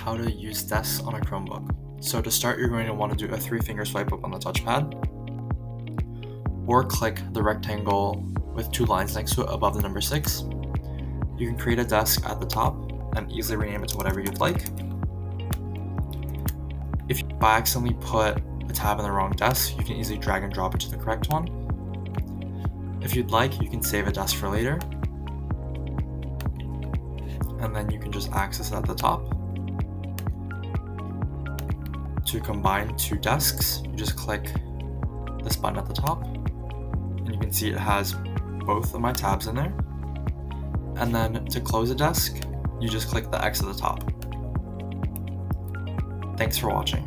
how to use desks on a Chromebook. So to start, you're going to want to do a 3-finger swipe up on the touchpad, or click the rectangle with 2 lines next to it above the number 6. You can create a desk at the top and easily rename it to whatever you'd like. If you by accidentally put a tab in the wrong desk, you can easily drag and drop it to the correct one. If you'd like, you can save a desk for later, and then you can just access it at the top. To combine 2 desks, you just click this button at the top, and you can see it has both of my tabs in there. And then to close a desk, you just click the X at the top. Thanks for watching.